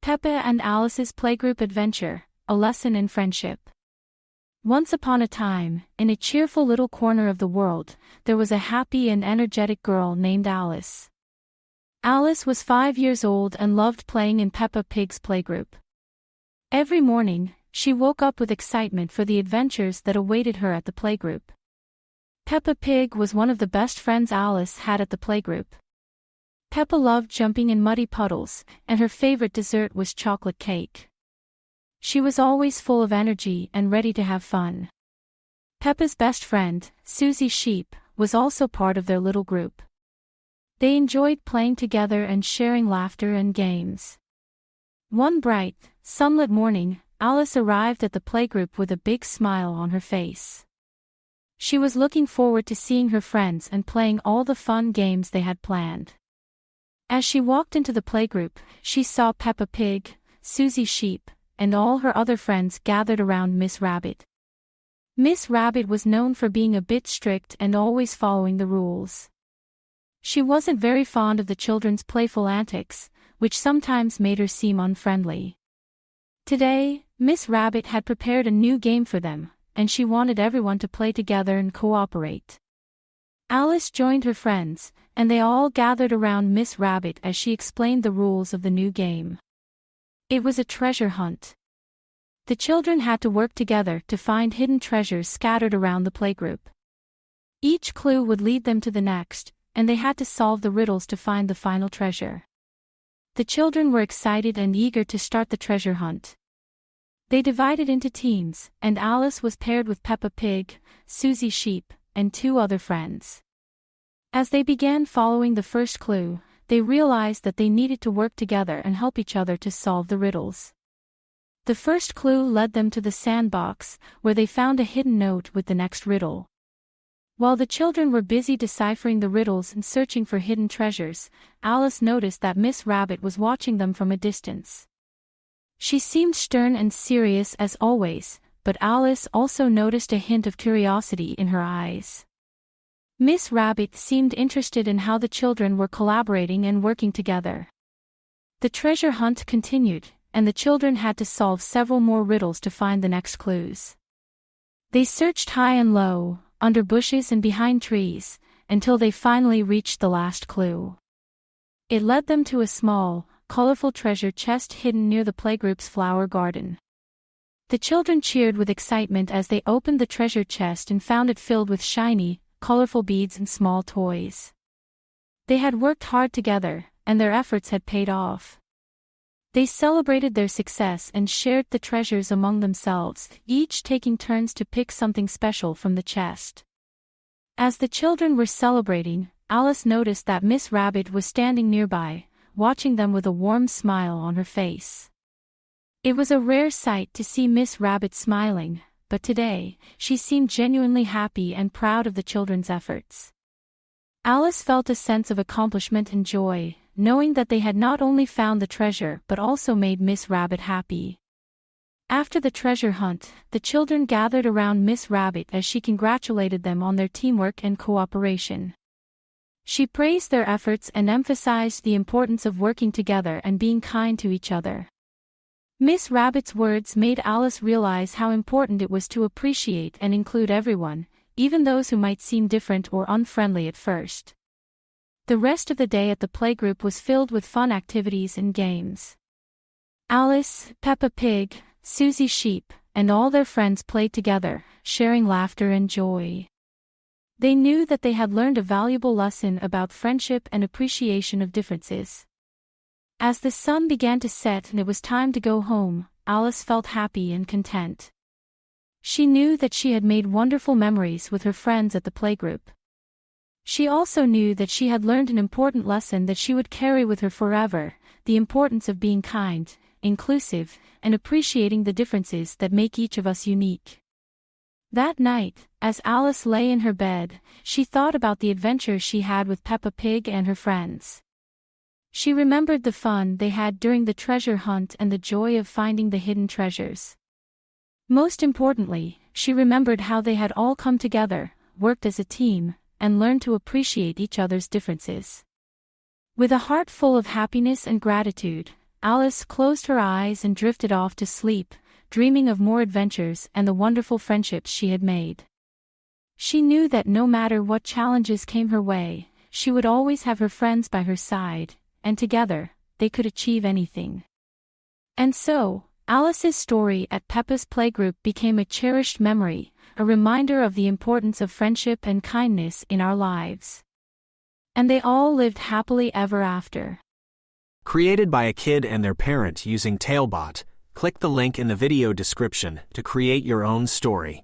Peppa and Alice's Playgroup Adventure, a lesson in friendship. Once upon a time, in a cheerful little corner of the world, there was a happy and energetic girl named Alice. Alice was 5 years old and loved playing in Peppa Pig's playgroup. Every morning, she woke up with excitement for the adventures that awaited her at the playgroup. Peppa Pig was one of the best friends Alice had at the playgroup. Peppa loved jumping in muddy puddles, and her favorite dessert was chocolate cake. She was always full of energy and ready to have fun. Peppa's best friend, Susie Sheep, was also part of their little group. They enjoyed playing together and sharing laughter and games. One bright, sunlit morning, Alice arrived at the playgroup with a big smile on her face. She was looking forward to seeing her friends and playing all the fun games they had planned. As she walked into the playgroup, she saw Peppa Pig, Susie Sheep, and all her other friends gathered around Miss Rabbit. Miss Rabbit was known for being a bit strict and always following the rules. She wasn't very fond of the children's playful antics, which sometimes made her seem unfriendly. Today, Miss Rabbit had prepared a new game for them, and she wanted everyone to play together and cooperate. Alice joined her friends, and they all gathered around Miss Rabbit as she explained the rules of the new game. It was a treasure hunt. The children had to work together to find hidden treasures scattered around the playgroup. Each clue would lead them to the next, and they had to solve the riddles to find the final treasure. The children were excited and eager to start the treasure hunt. They divided into teams, and Alice was paired with Peppa Pig, Susie Sheep, and 2 other friends. As they began following the first clue, they realized that they needed to work together and help each other to solve the riddles. The first clue led them to the sandbox, where they found a hidden note with the next riddle. While the children were busy deciphering the riddles and searching for hidden treasures, Alice noticed that Miss Rabbit was watching them from a distance. She seemed stern and serious as always, but Alice also noticed a hint of curiosity in her eyes. Miss Rabbit seemed interested in how the children were collaborating and working together. The treasure hunt continued, and the children had to solve several more riddles to find the next clues. They searched high and low, under bushes and behind trees, until they finally reached the last clue. It led them to a small, colorful treasure chest hidden near the playgroup's flower garden. The children cheered with excitement as they opened the treasure chest and found it filled with shiny, colorful beads and small toys. They had worked hard together, and their efforts had paid off. They celebrated their success and shared the treasures among themselves, each taking turns to pick something special from the chest. As the children were celebrating, Alice noticed that Miss Rabbit was standing nearby, watching them with a warm smile on her face. It was a rare sight to see Miss Rabbit smiling, but today, she seemed genuinely happy and proud of the children's efforts. Alice felt a sense of accomplishment and joy, knowing that they had not only found the treasure but also made Miss Rabbit happy. After the treasure hunt, the children gathered around Miss Rabbit as she congratulated them on their teamwork and cooperation. She praised their efforts and emphasized the importance of working together and being kind to each other. Miss Rabbit's words made Alice realize how important it was to appreciate and include everyone, even those who might seem different or unfriendly at first. The rest of the day at the playgroup was filled with fun activities and games. Alice, Peppa Pig, Susie Sheep, and all their friends played together, sharing laughter and joy. They knew that they had learned a valuable lesson about friendship and appreciation of differences. As the sun began to set and it was time to go home, Alice felt happy and content. She knew that she had made wonderful memories with her friends at the playgroup. She also knew that she had learned an important lesson that she would carry with her forever, the importance of being kind, inclusive, and appreciating the differences that make each of us unique. That night, as Alice lay in her bed, she thought about the adventures she had with Peppa Pig and her friends. She remembered the fun they had during the treasure hunt and the joy of finding the hidden treasures. Most importantly, she remembered how they had all come together, worked as a team, and learned to appreciate each other's differences. With a heart full of happiness and gratitude, Alice closed her eyes and drifted off to sleep, dreaming of more adventures and the wonderful friendships she had made. She knew that no matter what challenges came her way, she would always have her friends by her side, and together, they could achieve anything. And so, Alice's story at Peppa's Playgroup became a cherished memory, a reminder of the importance of friendship and kindness in our lives. And they all lived happily ever after. Created by a kid and their parent using Talebot, click the link in the video description to create your own story.